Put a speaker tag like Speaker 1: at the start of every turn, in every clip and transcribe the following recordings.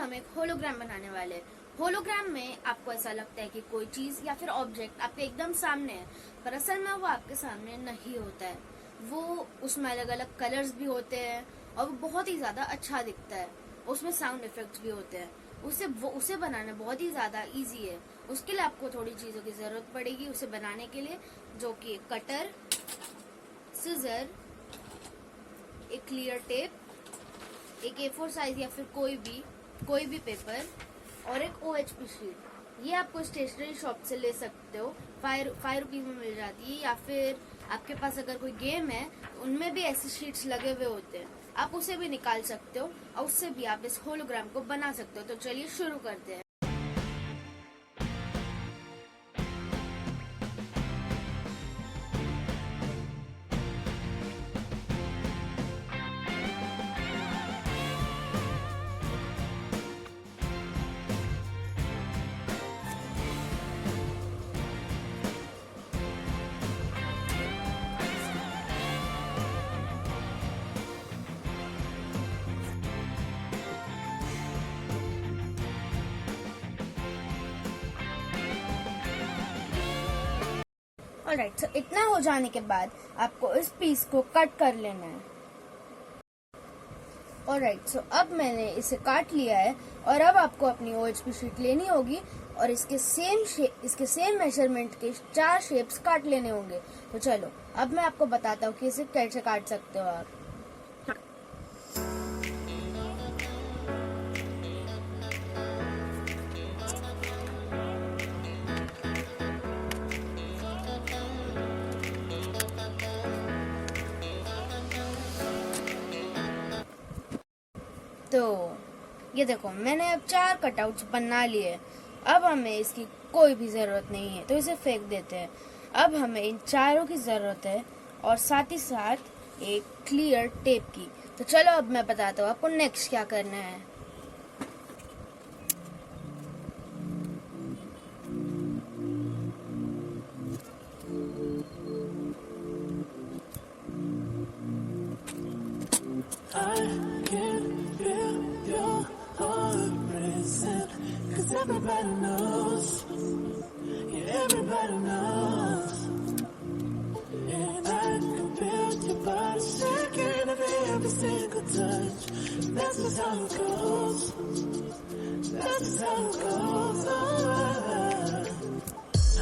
Speaker 1: हम एक होलोग्राम बनाने वाले हैं। होलोग्राम में आपको ऐसा लगता है कि कोई चीज या फिर ऑब्जेक्ट आपके एकदम सामने है, पर असल में वो आपके सामने नहीं होता है। वो उसमें अलग अलग कलर्स भी होते हैं और वो बहुत ही ज्यादा अच्छा दिखता है। उसमें साउंड इफेक्ट्स भी होते हैं। उसे बनाना बहुत ही ज्यादा इजी है। उसके लिए आपको थोड़ी चीजों की जरूरत पड़ेगी उसे बनाने के लिए, जो कि कटर, सीजर, एक क्लियर टेप, एक A4 साइज या फिर कोई भी पेपर और एक OHP शीट। ये आपको स्टेशनरी शॉप से ले सकते हो, 5 रुपीज में मिल जाती है। या फिर आपके पास अगर कोई गेम है तो उनमें भी ऐसे शीट्स लगे हुए होते हैं, आप उसे भी निकाल सकते हो और उससे भी आप इस होलोग्राम को बना सकते हो। तो चलिए शुरू करते हैं। ऑलराइट, तो इतना हो जाने के बाद आपको इस पीस को कट कर लेना है। ऑलराइट, सो अब मैंने इसे काट लिया है और अब आपको अपनी OHP शीट लेनी होगी और इसके सेम मेजरमेंट के 4 शेप्स काट लेने होंगे। तो चलो अब मैं आपको बताता हूँ कि इसे कैसे काट सकते हो आप। तो ये देखो, मैंने अब 4 कटआउट्स बना लिए। अब हमें इसकी कोई भी जरूरत नहीं है तो इसे फेंक देते हैं। अब हमें इन चारों की जरूरत है और साथ ही साथ एक क्लियर टेप की। तो चलो अब मैं बताता हूँ आपको नेक्स्ट क्या करना है।
Speaker 2: Everybody knows, yeah, everybody knows. And I can feel your body shaking of every single touch. That's just how it goes. That's just how it goes. Oh,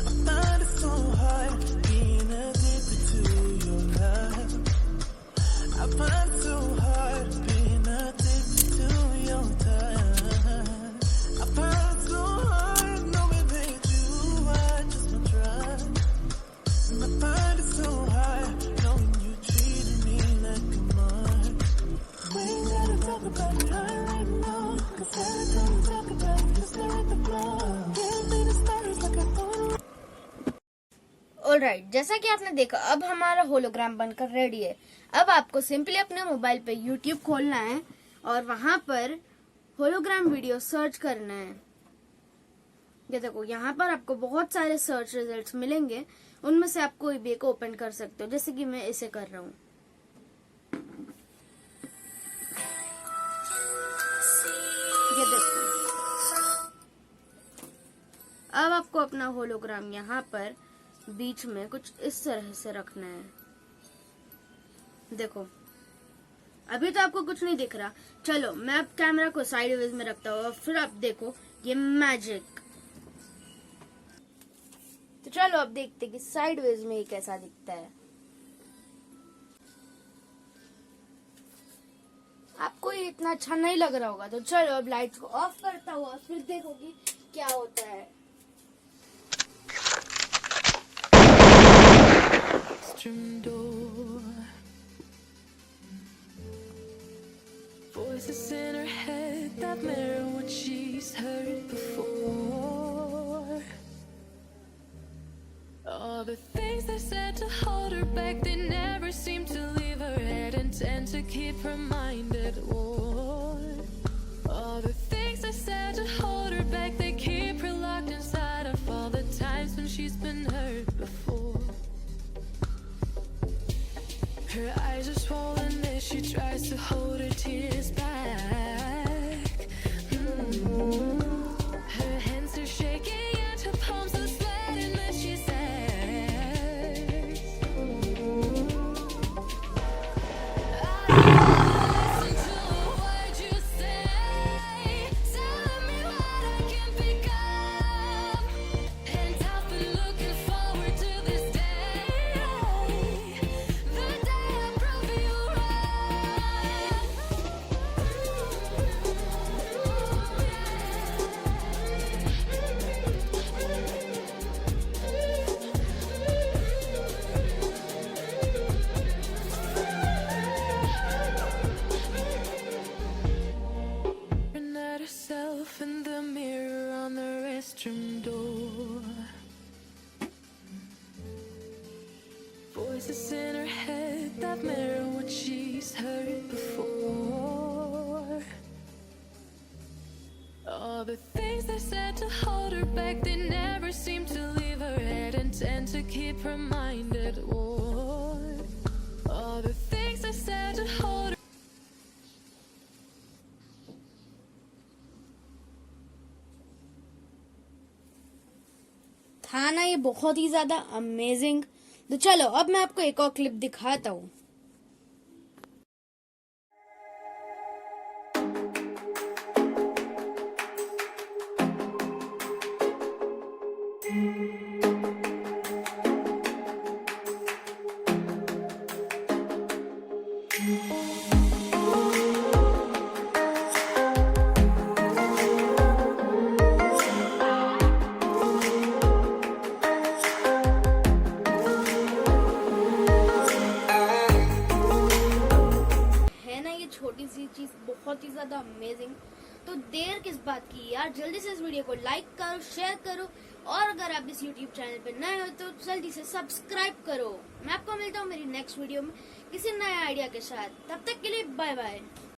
Speaker 2: I find it so hard being addicted to your love. I find it so hard being addicted to your touch. I find
Speaker 1: alright, जैसा कि आपने देखा अब हमारा hologram बनकर ready है। अब आपको सिंपली अपने मोबाइल पे YouTube खोलना है और वहां पर होलोग्राम वीडियो सर्च करना है। ये देखो, यहाँ पर आपको बहुत सारे सर्च रिजल्ट्स मिलेंगे, उनमें से आप कोई भी एक ओपन कर सकते हो, जैसे कि मैं इसे कर रहा हूँ। ये देखो, अब आपको अपना होलोग्राम यहाँ पर बीच में कुछ इस तरह से रखना है। देखो, अभी तो आपको कुछ नहीं दिख रहा। चलो मैं अब कैमरा को साइडवेज में रखता हूँ और फिर आप देखो ये मैजिक। तो चलो अब देखते कि साइडवेज में ये कैसा दिखता है। आपको ये इतना अच्छा नहीं लग रहा होगा, तो चलो अब लाइट्स को ऑफ करता हूँ और फिर देखो कि क्या होता है।
Speaker 2: Door. Voices in her head that mirror what she's heard before. All the things they said to hold her back, they never seem to leave her head and tend to keep her mind at war. All the things they said to hold her back, they keep her locked inside of all the times when she's been hurt before. Her eyes are swollen as she tries to hold her tears back. voices in her head that mirror what she's heard before. All the things they said to hold her back, they never seem to leave her head and tend to keep her mind at war. All the things they said to hold her.
Speaker 1: था ना ये बहुत ही ज्यादा amazing. तो चलो अब मैं आपको एक और क्लिप दिखाता हूँ। छोटी सी चीज बहुत ही ज्यादा अमेजिंग। तो देर किस बात की यार, जल्दी से इस वीडियो को लाइक करो, शेयर करो, और अगर आप इस यूट्यूब चैनल पर नए हो तो जल्दी से सब्सक्राइब करो। मैं आपको मिलता हूँ मेरी नेक्स्ट वीडियो में किसी नए आइडिया के साथ। तब तक के लिए बाय बाय।